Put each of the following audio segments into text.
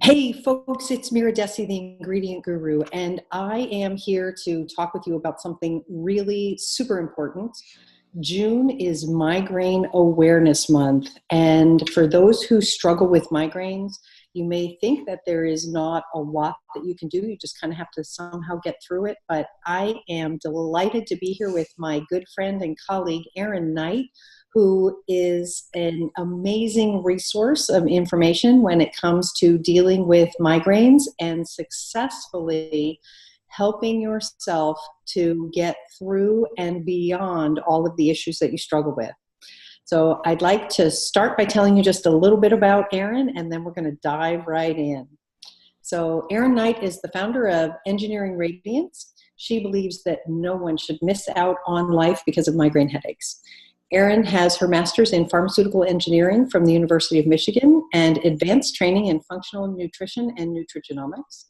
Hey folks, it's Mira Dessy, the ingredient guru, and I am here to talk with you about something really super important. June is Migraine Awareness Month, and for those who struggle with migraines, you may think that there is not a lot that you can do. You just kind of have to somehow get through it, but I am delighted to be here with my good friend and colleague, Erin Knight, who is an amazing resource of information when it comes to dealing with migraines and successfully helping yourself to get through and beyond all of the issues that you struggle with. So I'd like to start by telling you just a little bit about Erin, and then we're going to dive right in. So Erin Knight is the founder of Engineering Radiance. She believes that no one should miss out on life because of migraine headaches. Erin has her master's in pharmaceutical engineering from the University of Michigan and advanced training in functional nutrition and nutrigenomics.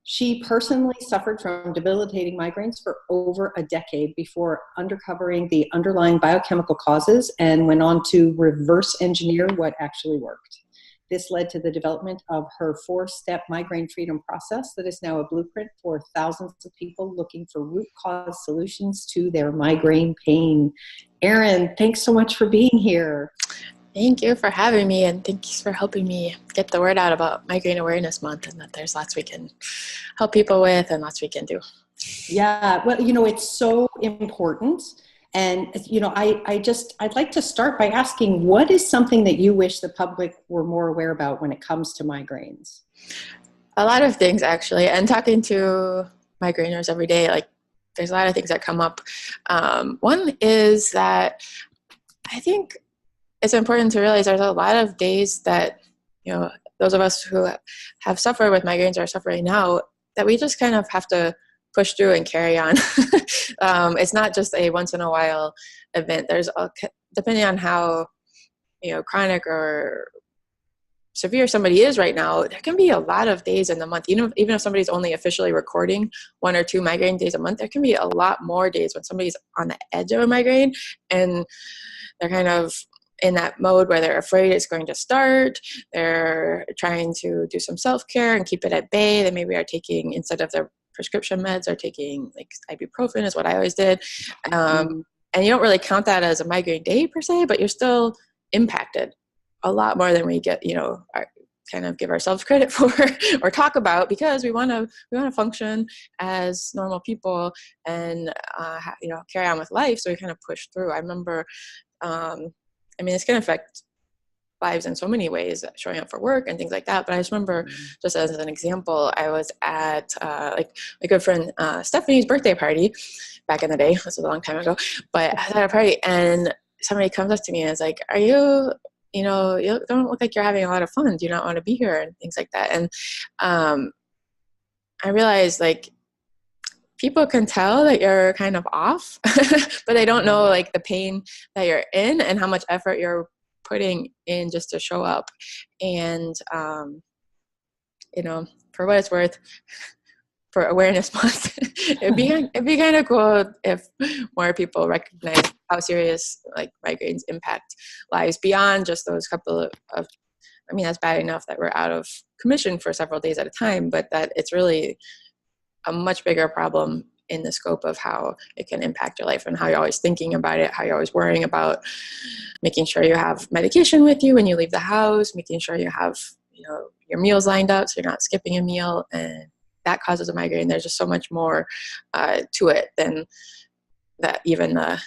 She personally suffered from debilitating migraines for over a decade before uncovering the underlying biochemical causes and went on to reverse engineer what actually worked. This led to the development of her 4-step migraine freedom process that is now a blueprint for thousands of people looking for root cause solutions to their migraine pain. Erin, thanks so much for being here. Thank you for having me, and thanks for helping me get the word out about Migraine Awareness Month and that there's lots we can help people with and lots we can do. Yeah, well, it's so important. And, I'd like to start by asking, what is something that you wish the public were more aware about when it comes to migraines? A lot of things, actually. And talking to migraineurs every day, there's a lot of things that come up. One is that I think it's important to realize there's a lot of days that, those of us who have suffered with migraines or are suffering now, that we just kind of have to push through and carry on. It's not just a once in a while event. Depending on how, chronic or severe somebody is right now, there can be a lot of days in the month. Even if somebody's only officially recording 1 or 2 migraine days a month, there can be a lot more days when somebody's on the edge of a migraine and they're kind of in that mode where they're afraid it's going to start. They're trying to do some self-care and keep it at bay. They maybe are taking, instead of their prescription meds, are taking ibuprofen is what I always did. And you don't really count that as a migraine day per se, but you're still impacted a lot more than we get, kind of give ourselves credit for or talk about, because we want to function as normal people and, carry on with life. So we kind of push through. I remember, it's going to affect lives in so many ways, showing up for work and things like that. But I just remember, just as an example, I was at my good friend Stephanie's birthday party back in the day. This was a long time ago, but I was at a party and somebody comes up to me and is like, "Are you, you don't look like you're having a lot of fun. Do you not want to be here?" and things like that. And I realized people can tell that you're kind of off, but they don't know the pain that you're in and how much effort you're putting in just to show up. And, for what it's worth, for Awareness Month, it'd be kind of cool if more people recognize how serious migraines impact lives beyond just those couple of that's bad enough that we're out of commission for several days at a time, but that it's really a much bigger problem in the scope of how it can impact your life and how you're always thinking about it, how you're always worrying about making sure you have medication with you when you leave the house, making sure you have, your meals lined up so you're not skipping a meal, and that causes a migraine. There's just so much more to it than that, even the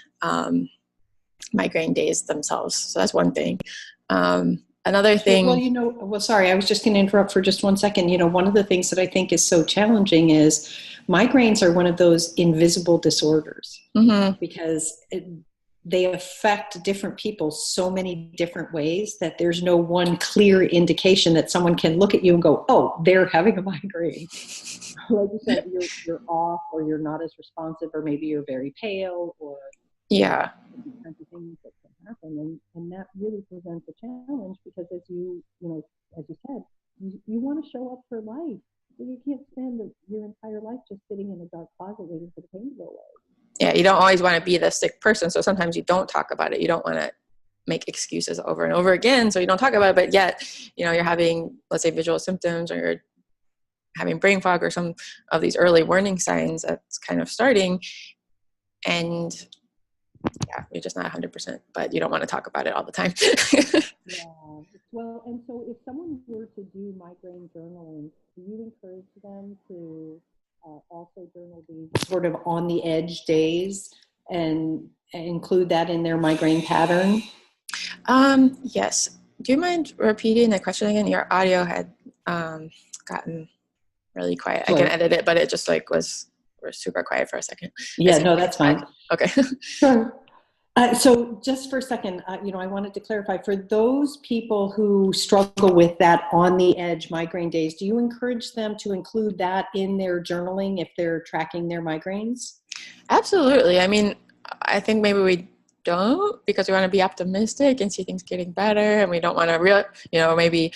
migraine days themselves. So that's one thing. Another thing. Well, sorry, I was just going to interrupt for just 1 second. One of the things that I think is so challenging is migraines are one of those invisible disorders, because they affect different people so many different ways that there's no one clear indication that someone can look at you and go, "Oh, they're having a migraine." Like you said, you're off, or you're not as responsive, or maybe you're very pale, or kinds of things that can happen, and that really presents a challenge, because as you said, you want to show up for life. So you can't spend your entire life just sitting in a dark closet waiting for the pain to go away. Yeah, you don't always want to be the sick person, so sometimes you don't talk about it. You don't want to make excuses over and over again so you don't talk about it, but yet, you're having, let's say, visual symptoms, or you're having brain fog, or some of these early warning signs that's kind of starting, and yeah, you're just not 100%, but you don't want to talk about it all the time. Yeah. Well, and so if someone were to do migraine journaling, do you encourage them to also journal these sort of on the edge days and include that in their migraine pattern? Yes. Do you mind repeating the question again? Your audio had gotten really quiet. Sure. I can edit it, but it just we're super quiet for a second. Yeah, no, that's fine. Okay. Sure. So just for a second, I wanted to clarify, for those people who struggle with that on the edge migraine days, do you encourage them to include that in their journaling if they're tracking their migraines? Absolutely. I mean, I think maybe we don't, because we want to be optimistic and see things getting better, and we don't want to maybe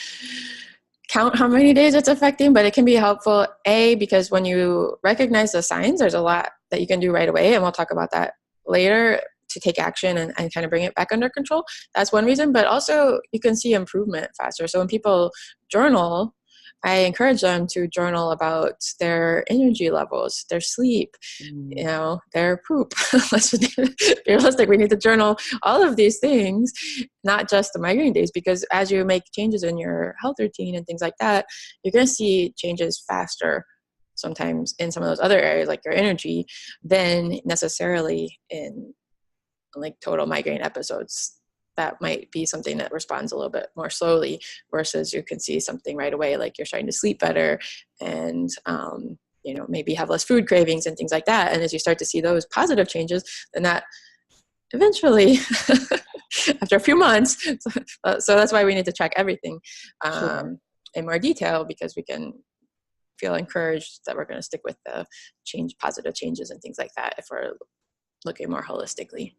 count how many days it's affecting, but it can be helpful, because when you recognize the signs, there's a lot that you can do right away, and we'll talk about that later, to take action and kind of bring it back under control. That's one reason, but also you can see improvement faster. So when people journal, I encourage them to journal about their energy levels, their sleep, their poop. Let's be realistic. We need to journal all of these things, not just the migraine days, because as you make changes in your health routine and things like that, you're going to see changes faster sometimes in some of those other areas, like your energy, than necessarily in like total migraine episodes. That might be something that responds a little bit more slowly, versus you can see something right away, like you're starting to sleep better, and maybe have less food cravings and things like that. And as you start to see those positive changes, then that eventually after a few months, so that's why we need to track everything in more detail, because we can feel encouraged that we're going to stick with the positive changes and things like that if we're looking more holistically.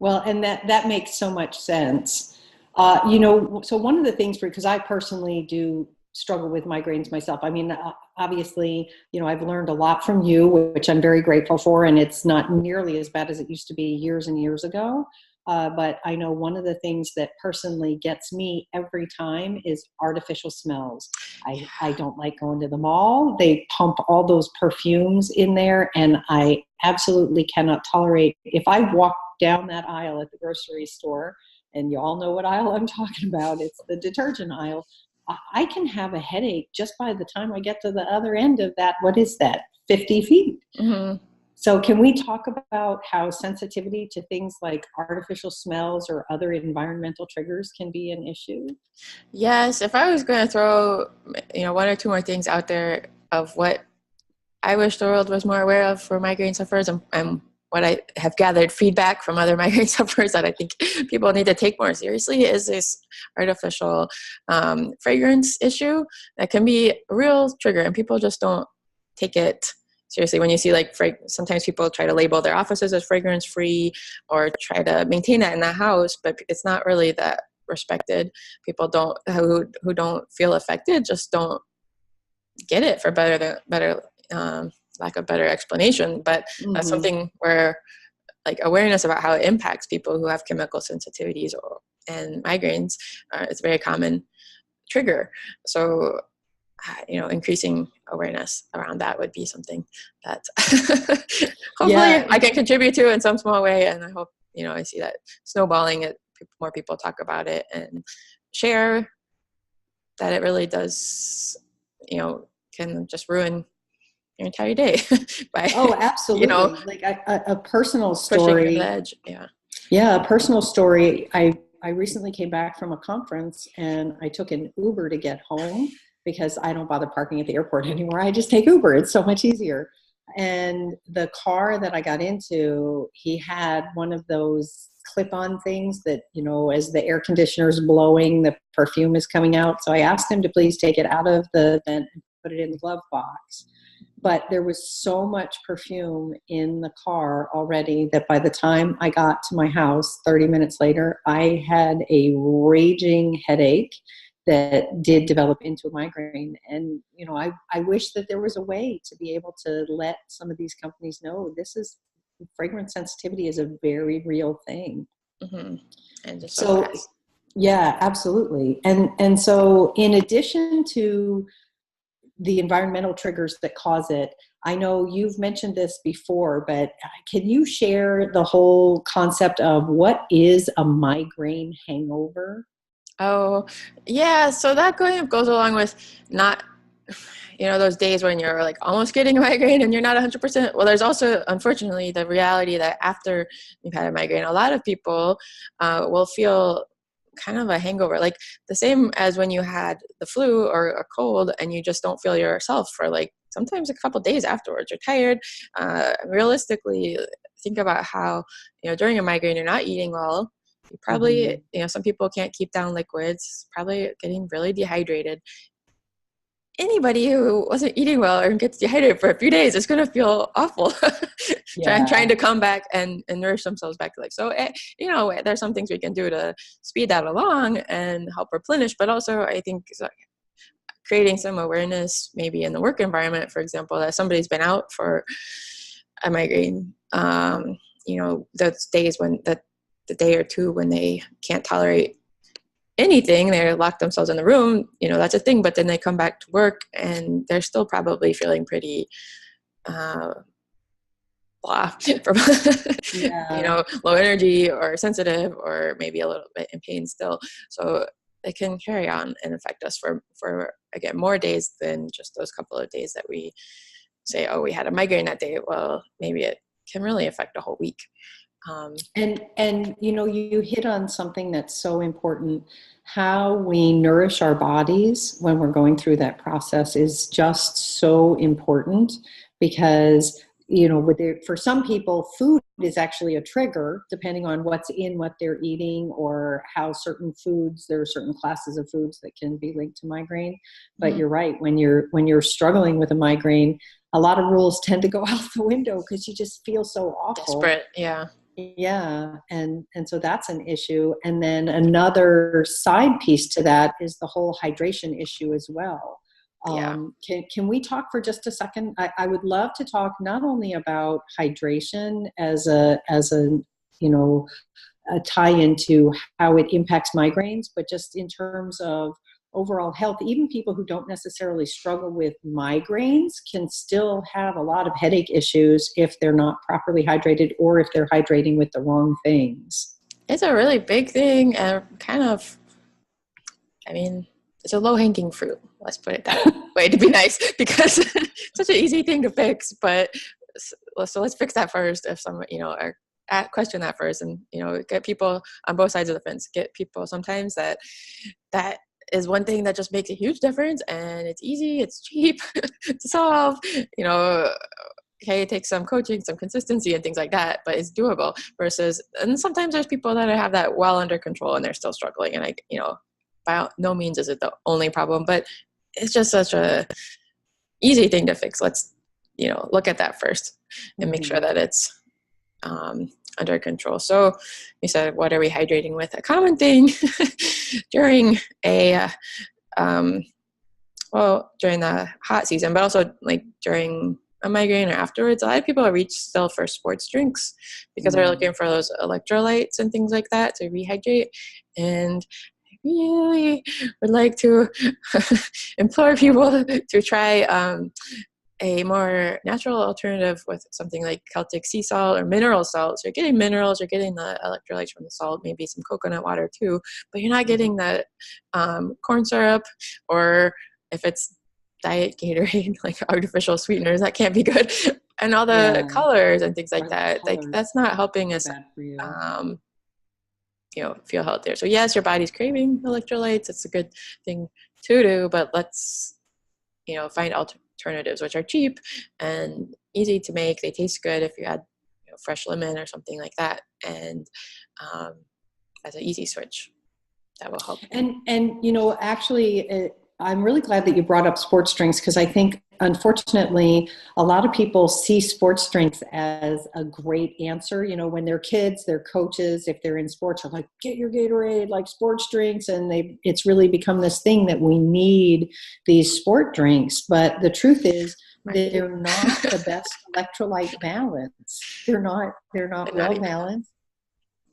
Well, and that makes so much sense. So one of the things, because I personally do struggle with migraines myself. I mean, obviously, I've learned a lot from you, which I'm very grateful for, and it's not nearly as bad as it used to be years and years ago. But I know one of the things that personally gets me every time is artificial smells. I don't like going to the mall. They pump all those perfumes in there, and I absolutely cannot tolerate. If I walk down that aisle at the grocery store, and you all know what aisle I'm talking about, it's the detergent aisle, I can have a headache just by the time I get to the other end of that. What is that? 50 feet. Mm-hmm. So can we talk about how sensitivity to things like artificial smells or other environmental triggers can be an issue? Yes. If I was going to throw, one or two more things out there of what I wish the world was more aware of for migraine sufferers, and what I have gathered feedback from other migraine sufferers that I think people need to take more seriously, is this artificial fragrance issue that can be a real trigger, and people just don't take it seriously. When you see sometimes people try to label their offices as fragrance free, or try to maintain that in the house, but it's not really that respected. People who don't feel affected just don't get it, for better lack of better explanation. But that's something where awareness about how it impacts people who have chemical sensitivities and migraines, it's a very common trigger. So increasing awareness around that would be something that hopefully I can contribute to in some small way. And I hope, I see that snowballing, more people talk about it and share that it really does, can just ruin your entire day. By, absolutely. Like a personal story. Pushing the edge. Yeah. Yeah, a personal story. I recently came back from a conference, and I took an Uber to get home, because I don't bother parking at the airport anymore. I just take Uber. It's so much easier. And the car that I got into, he had one of those clip-on things that, as the air conditioner is blowing, the perfume is coming out. So I asked him to please take it out of the vent and put it in the glove box. But there was so much perfume in the car already that by the time I got to my house 30 minutes later, I had a raging headache that did develop into a migraine. And, I wish that there was a way to be able to let some of these companies know fragrance sensitivity is a very real thing. Mm-hmm. And just so So fast. yeah, absolutely. And so in addition to the environmental triggers that cause it, I know you've mentioned this before, but can you share the whole concept of what is a migraine hangover? Oh, yeah. So that kind of goes along with not, those days when you're like almost getting a migraine and you're not 100%. Well, there's also, unfortunately, the reality that after you've had a migraine, a lot of people will feel kind of a hangover, like the same as when you had the flu or a cold and you just don't feel yourself for like sometimes a couple days afterwards. You're tired. Realistically, think about how, during a migraine, you're not eating well. You Mm-hmm. probably, some people can't keep down liquids, probably getting really dehydrated. Anybody who wasn't eating well or gets dehydrated for a few days is going to feel awful. trying Yeah. to come back and nourish themselves back to life. So, there's some things we can do to speed that along and help replenish, but also I think creating some awareness maybe in the work environment, for example, that somebody's been out for a migraine, those days when the day or two when they can't tolerate anything, they lock themselves in the room, that's a thing, but then they come back to work and they're still probably feeling pretty uh, blah, Yeah. low energy or sensitive or maybe a little bit in pain still. So it can carry on and affect us for again, more days than just those couple of days that we say, oh, we had a migraine that day. Well, maybe it can really affect a whole week. And you hit on something that's so important. How we nourish our bodies when we're going through that process is just so important because for some people, food is actually a trigger depending on what's in what they're eating or how certain foods. There are certain classes of foods that can be linked to migraine. But Mhm. you're right, when you're struggling with a migraine, a lot of rules tend to go out the window because you just feel so awful. Desperate. Yeah. Yeah, and so that's an issue. And then another side piece to that is the whole hydration issue as well. Yeah. Can we talk for just a second? I would love to talk not only about hydration as a you know a tie into how it impacts migraines, but just in terms of overall health. Even people who don't necessarily struggle with migraines can still have a lot of headache issues if they're not properly hydrated or if they're hydrating with the wrong things. It's a really big thing and kind of, I mean, it's a low hanging fruit. Let's put it that way to be nice, because it's such an easy thing to fix. But so let's fix that first. If some, are question that first, and get people on both sides of the fence. Get people sometimes that is one thing that just makes a huge difference, and it's easy, it's cheap to solve. Okay, it takes some coaching, some consistency and things like that, but it's doable versus, and sometimes there's people that have that well under control and they're still struggling. And by no means is it the only problem, but it's just such a easy thing to fix. Let's, look at that first and make sure Mhm. that it's under control. So you said, what are we hydrating with? A common thing during um, during the hot season, but also like during a migraine or afterwards, a lot of people reach still for sports drinks because they're Mm. looking for those electrolytes and things like that to rehydrate. And I really would like to implore people to try a more natural alternative with something like Celtic sea salt or mineral salt. So you're getting minerals, you're getting the electrolytes from the salt, maybe some coconut water too, but you're not getting that corn syrup, or if it's diet Gatorade, like artificial sweeteners, that can't be good. And all the Yeah, colors and things like or the that, like colors that's not helping are us, bad for you. um, feel healthier. So yes, your body's craving electrolytes. It's a good thing to do, but let's, find alternatives which are cheap and easy to make. They taste good if you add, fresh lemon or something like that. And um, as an easy switch, that will help. And actually, I'm really glad that you brought up sports drinks because I think, unfortunately, a lot of people see sports drinks as a great answer. When they're kids, their coaches, if they're in sports, are like, "Get your Gatorade, like sports drinks," and it's really become this thing that we need these sport drinks. But the truth is, Right. they're not the best electrolyte balance. They're not But not well even. balanced.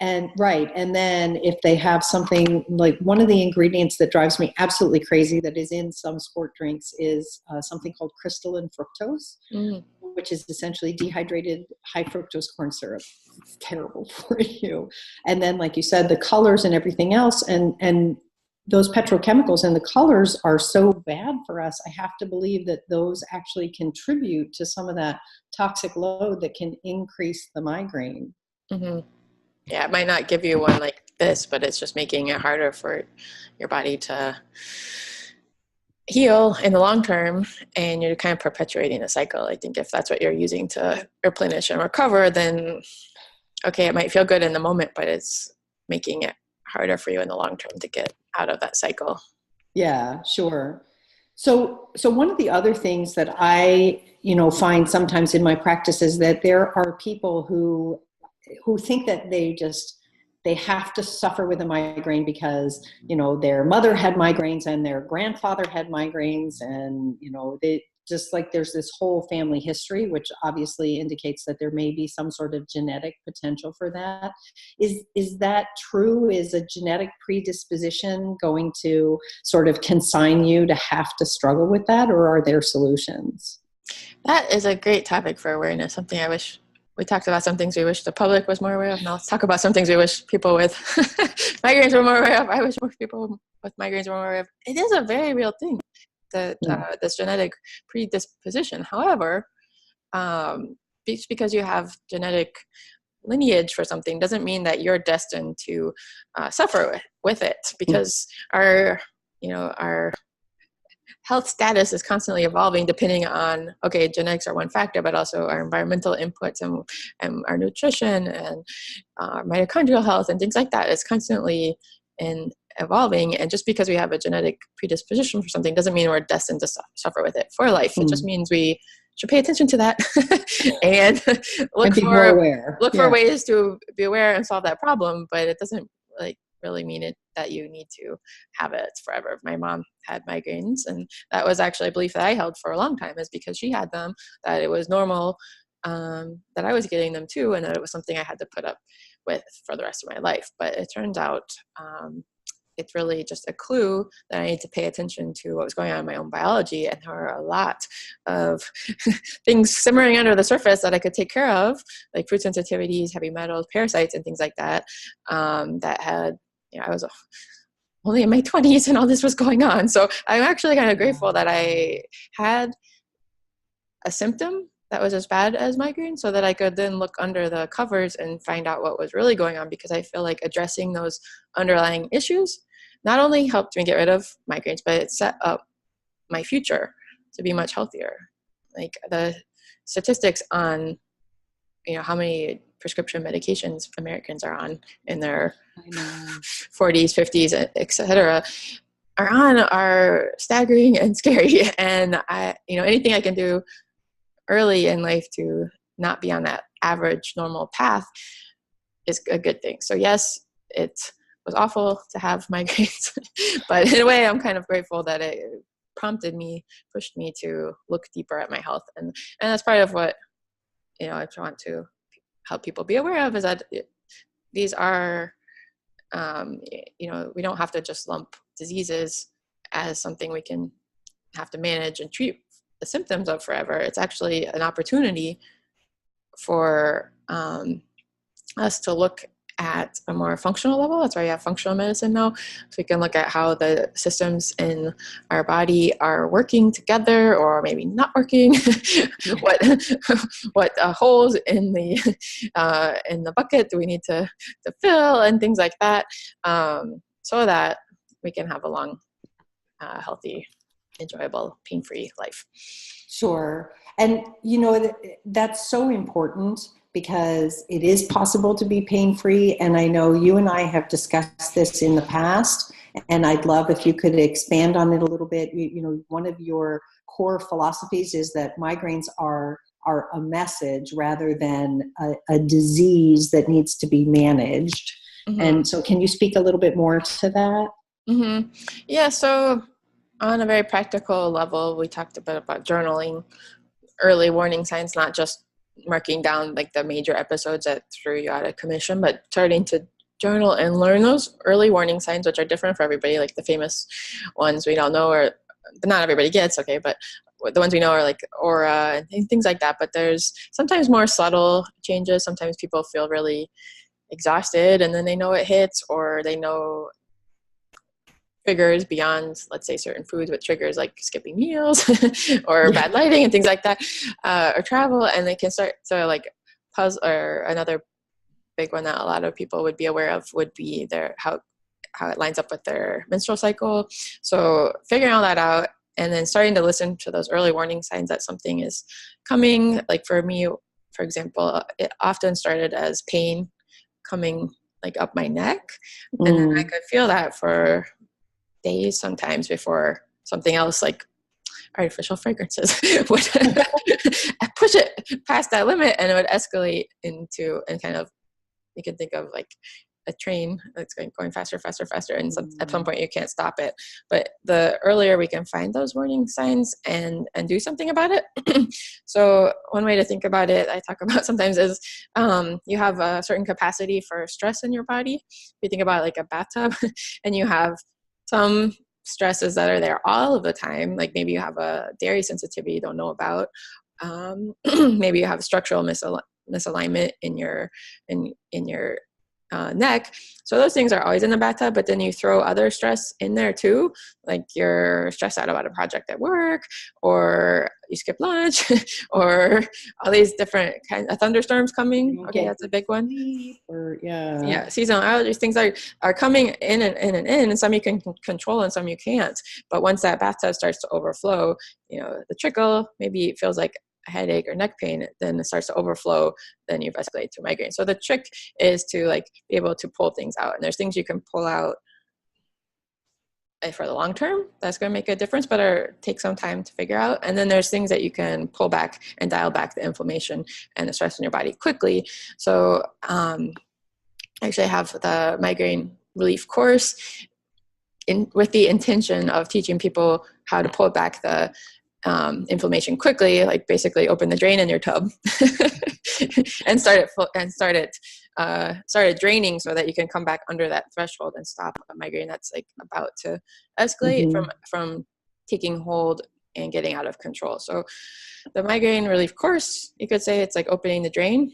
And right. And then if they have something like, one of the ingredients that drives me absolutely crazy that is in some sport drinks is something called crystalline fructose, which is essentially dehydrated high fructose corn syrup. It's terrible for you. And then, like you said, the colors and everything else, and those petrochemicals and the colors are so bad for us. I have to believe that those actually contribute to some of that toxic load that can increase the migraine. Mm-hmm. Yeah, it might not give you one like this, but it's just making it harder for your body to heal in the long term, and you're kind of perpetuating a cycle. I think if that's what you're using to replenish and recover, then okay, it might feel good in the moment, but it's making it harder for you in the long term to get out of that cycle. Yeah, sure. So one of the other things that I, find sometimes in my practice is that there are people who think that they have to suffer with a migraine because, their mother had migraines and their grandfather had migraines, and, they just like, there's this whole family history, which obviously indicates that there may be some sort of genetic potential for that. Is that true? Is a genetic predisposition going to sort of consign you to have to struggle with that, or are there solutions? That is a great topic for awareness, something I wish we talked about, some things we wish the public was more aware of. Now let's talk about some things we wish people with migraines were more aware of. I wish more people with migraines were more aware of. It is a very real thing, that this genetic predisposition. However, just because you have genetic lineage for something doesn't mean that you're destined to suffer with it, because our health status is constantly evolving depending on, okay, genetics are one factor, but also our environmental inputs and our nutrition and our mitochondrial health and things like that is constantly evolving. And just because we have a genetic predisposition for something doesn't mean we're destined to suffer with it for life. It just means we should pay attention to that and look for ways to be aware and solve that problem. But it doesn't really mean it that you need to have it forever. My mom had migraines, and that was actually a belief that I held for a long time, is because she had them, that it was normal, that I was getting them too, and that it was something I had to put up with for the rest of my life. But it turns out it's really just a clue that I need to pay attention to what was going on in my own biology. And there are a lot of things simmering under the surface that I could take care of, like food sensitivities, heavy metals, parasites, and things like that, that had, I was only in my 20s and all this was going on. So I'm actually kind of grateful that I had a symptom that was as bad as migraine, so that I could then look under the covers and find out what was really going on, because I feel like addressing those underlying issues not only helped me get rid of migraines, but it set up my future to be much healthier. Like the statistics on, how many prescription medications Americans are on in their 40s, 50s, et cetera, are staggering and scary. And anything I can do early in life to not be on that average normal path is a good thing. So yes, it was awful to have migraines, but in a way I'm kind of grateful that it pushed me to look deeper at my health. And that's part of what, I want to help people be aware of, is that these are, we don't have to just lump diseases as something we can have to manage and treat the symptoms of forever. It's actually an opportunity for us to look at a more functional level. That's why we have functional medicine now. So we can look at how the systems in our body are working together, or maybe not working. what holes in the bucket do we need to fill, and things like that, so that we can have a long, healthy, enjoyable, pain-free life. Sure. And, that's so important, because it is possible to be pain-free. And I know you and I have discussed this in the past, and I'd love if you could expand on it a little bit. One of your core philosophies is that migraines are a message rather than a disease that needs to be managed. Mm-hmm. And so can you speak a little bit more to that? Mm-hmm. Yeah. So on a very practical level, we talked a bit about journaling, early warning signs, not just marking down like the major episodes that threw you out of commission, but starting to journal and learn those early warning signs, which are different for everybody. Like the famous ones we all know, or not everybody gets, okay, but the ones we know are like aura and things like that. But there's sometimes more subtle changes. Sometimes people feel really exhausted and then they know it hits, or they know triggers beyond, let's say, certain foods, with triggers like skipping meals or bad lighting and things like that, or travel, and they can start to like puzzle. Or another big one that a lot of people would be aware of would be their how it lines up with their menstrual cycle. So figuring all that out, and then starting to listen to those early warning signs that something is coming. Like for me, for example, it often started as pain coming like up my neck, and then I could feel that for days sometimes before something else like artificial fragrances would push it past that limit, and it would escalate into, and kind of, you can think of like a train that's going faster, and at some point you can't stop it. But the earlier we can find those warning signs and do something about it. So one way to think about it, I talk about sometimes, is you have a certain capacity for stress in your body. If you think about like a bathtub, and you have some stresses that are there all of the time, like maybe you have a dairy sensitivity you don't know about. Maybe you have structural misalignment in your neck. So those things are always in the bathtub, but then you throw other stress in there too, like you're stressed out about a project at work, or you skip lunch, or all these different kinds of thunderstorms coming. Okay, that's a big one. Or seasonal allergies, things are coming in and some you can control and some you can't. But once that bathtub starts to overflow, the trickle, maybe it feels like a headache or neck pain, then it starts to overflow, then you've escalated to migraine. So the trick is to like be able to pull things out, and there's things you can pull out for the long term that's going to make a difference, but take some time to figure out. And then there's things that you can pull back and dial back the inflammation and the stress in your body quickly. So actually I have the migraine relief course with the intention of teaching people how to pull back the inflammation quickly, like basically open the drain in your tub and start it draining, so that you can come back under that threshold and stop a migraine that's like about to escalate from taking hold and getting out of control. So the migraine relief course, you could say it's like opening the drain.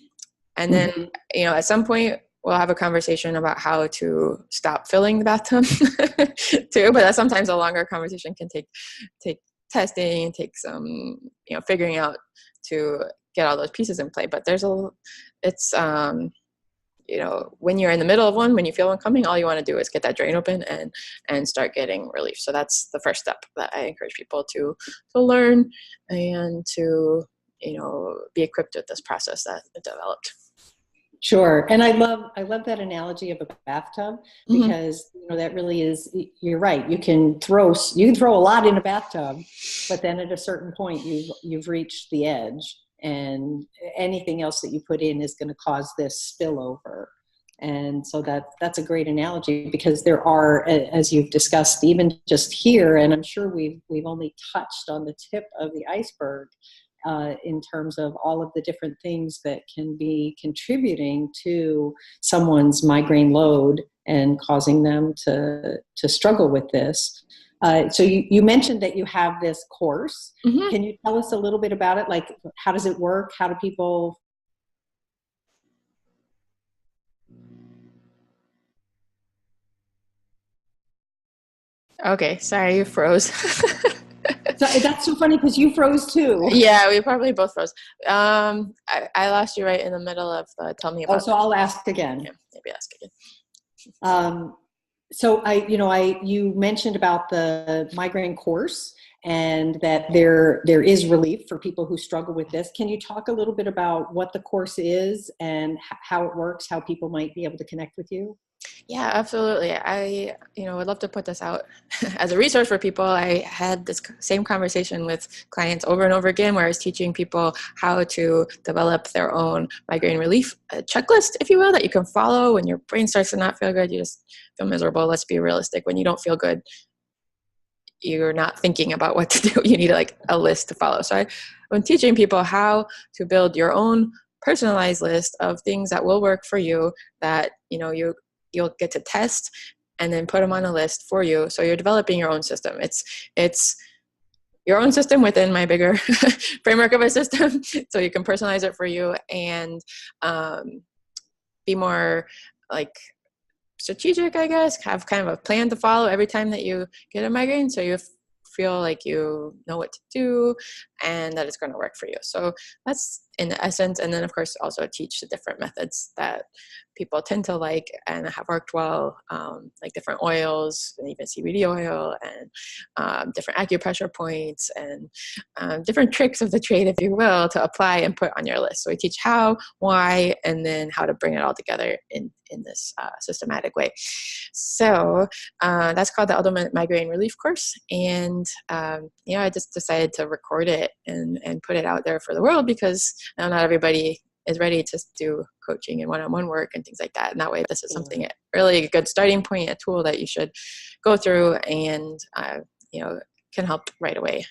And then, at some point we'll have a conversation about how to stop filling the bathtub too. But that's sometimes a longer conversation, can take testing and take some, figuring out to get all those pieces in play. But when you're in the middle of one, when you feel one coming, all you want to do is get that drain open and start getting relief. So that's the first step that I encourage people to learn and to, be equipped with this process that I developed. Sure. And I love that analogy of a bathtub, because that really is, you're right. You can throw a lot in a bathtub, but then at a certain point you've reached the edge, and anything else that you put in is going to cause this spillover. And so that's a great analogy, because there are, as you've discussed, even just here, and I'm sure we've only touched on the tip of the iceberg, in terms of all of the different things that can be contributing to someone's migraine load and causing them to struggle with this. So you mentioned that you have this course. Can you tell us a little bit about it? Like, how does it work? How do people... Okay, sorry, you froze. So that's so funny, because you froze too. Yeah, we probably both froze. I lost you right in the middle of tell me about. So I'll ask again. Yeah, maybe ask again. So you mentioned about the Migraine Course, and that there is relief for people who struggle with this. Can you talk a little bit about what the course is and how it works, how people might be able to connect with you? Yeah, absolutely. I, would love to put this out as a resource for people. I had this same conversation with clients over and over again, where I was teaching people how to develop their own migraine relief checklist, if you will, that you can follow when your brain starts to not feel good. You just feel miserable. Let's be realistic. When you don't feel good, you're not thinking about what to do. You need like a list to follow. So I'm teaching people how to build your own personalized list of things that will work for you, that, you you'll get to test and then put them on a list for you. So you're developing your own system. It's your own system within my bigger framework of a system. So you can personalize it for you and be more like strategic, I guess, have kind of a plan to follow every time that you get a migraine. So you feel like you know what to do and that it's going to work for you. So that's in essence. And then of course also teach the different methods that people tend to like and have worked well, like different oils and even CBD oil and different acupressure points and different tricks of the trade, if you will, to apply and put on your list. So we teach how, why, and then how to bring it all together in this systematic way. So that's called the Ultimate Migraine Relief Course. And, I just decided to record it and put it out there for the world because not everybody is ready to do coaching and one-on-one work and things like that. And that way, this is something really a good starting point, a tool that you should go through and, can help right away.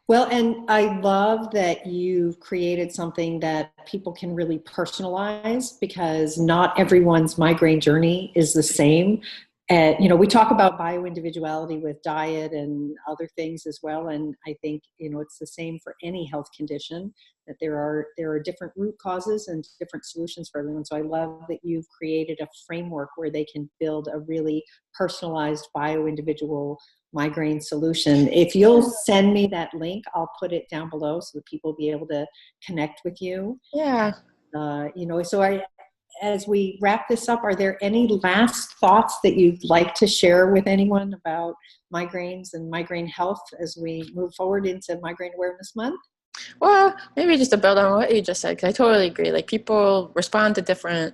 Well, and I love that you've created something that people can really personalize because not everyone's migraine journey is the same. And, we talk about bioindividuality with diet and other things as well. And I think, it's the same for any health condition, that there are different root causes and different solutions for everyone. So I love that you've created a framework where they can build a really personalized bioindividual migraine solution. If you'll send me that link, I'll put it down below so that people will be able to connect with you. Yeah. So as we wrap this up, are there any last thoughts that you'd like to share with anyone about migraines and migraine health as we move forward into Migraine Awareness Month? Well, maybe just to build on what you just said, because I totally agree. Like people respond to different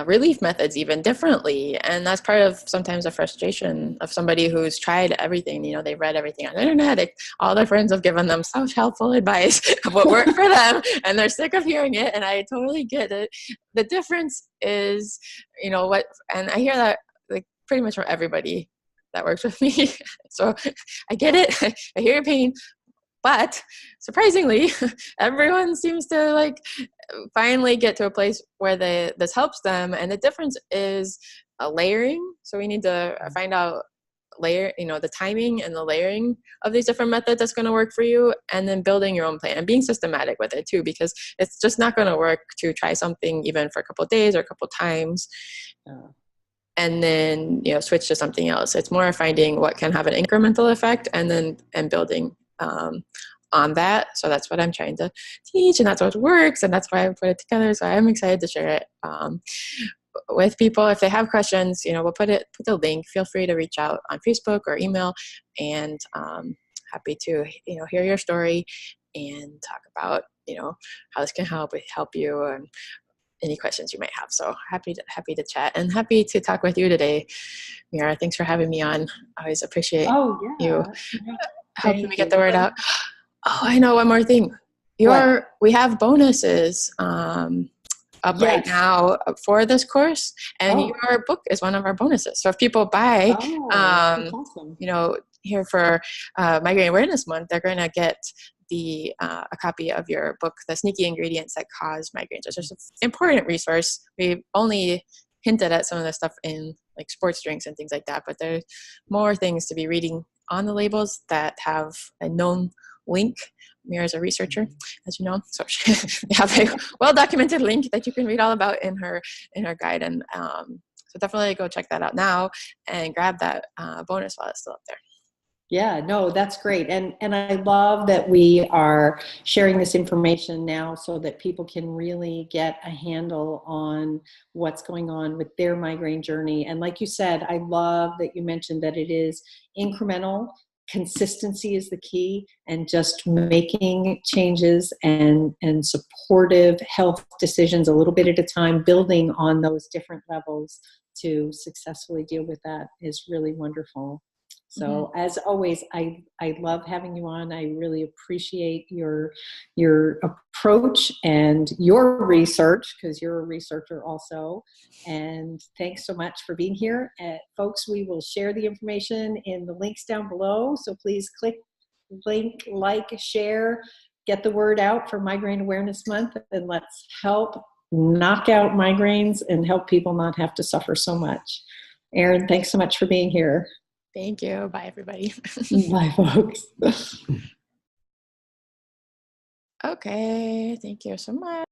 relief methods even differently. And that's part of sometimes the frustration of somebody who's tried everything. They read everything on the internet. All their friends have given them such helpful advice of what worked for them, and they're sick of hearing it. And I totally get it. The difference is, and I hear that like pretty much from everybody that works with me. So I get it. I hear your pain. But surprisingly, everyone seems to finally get to a place where this helps them. And the difference is layering. So we need to find out the timing and the layering of these different methods that's going to work for you, and then building your own plan and being systematic with it too, because it's just not going to work to try something even for a couple of days or a couple of times. And then, switch to something else. It's more finding what can have an incremental effect and building on that. So that's what I'm trying to teach, and that's what works, and that's why I put it together. So I'm excited to share it with people. If they have questions, we'll put the link. Feel free to reach out on Facebook or email, and happy to hear your story and talk about how this can help you and any questions you might have. So happy to chat and happy to talk with you today, Mira. Thanks for having me on. I always appreciate you helping me get the word out. Oh, I know one more thing. We have bonuses up right now for this course, and your book is one of our bonuses. So if people buy, that's awesome. Here for Migraine Awareness Month, they're going to get a copy of your book, The Sneaky Ingredients That Cause Migraines. It's just an important resource. We've only hinted at some of the stuff in like sports drinks and things like that, but there's more things to be reading on the labels that have a known link. Mira's a researcher, as you know, so we have a well-documented link that you can read all about in her guide. And so definitely go check that out now and grab that bonus while it's still up there. Yeah, no, that's great. And I love that we are sharing this information now so that people can really get a handle on what's going on with their migraine journey. And like you said, I love that you mentioned that it is incremental. Consistency is the key, and just making changes and supportive health decisions a little bit at a time, building on those different levels to successfully deal with that is really wonderful. So as always, I love having you on. I really appreciate your approach and your research, because you're a researcher also. And thanks so much for being here. Folks, we will share the information in the links down below. So please click link, like, share, get the word out for Migraine Awareness Month, and let's help knock out migraines and help people not have to suffer so much. Erin, thanks so much for being here. Thank you. Bye, everybody. Bye, folks. Okay, thank you so much.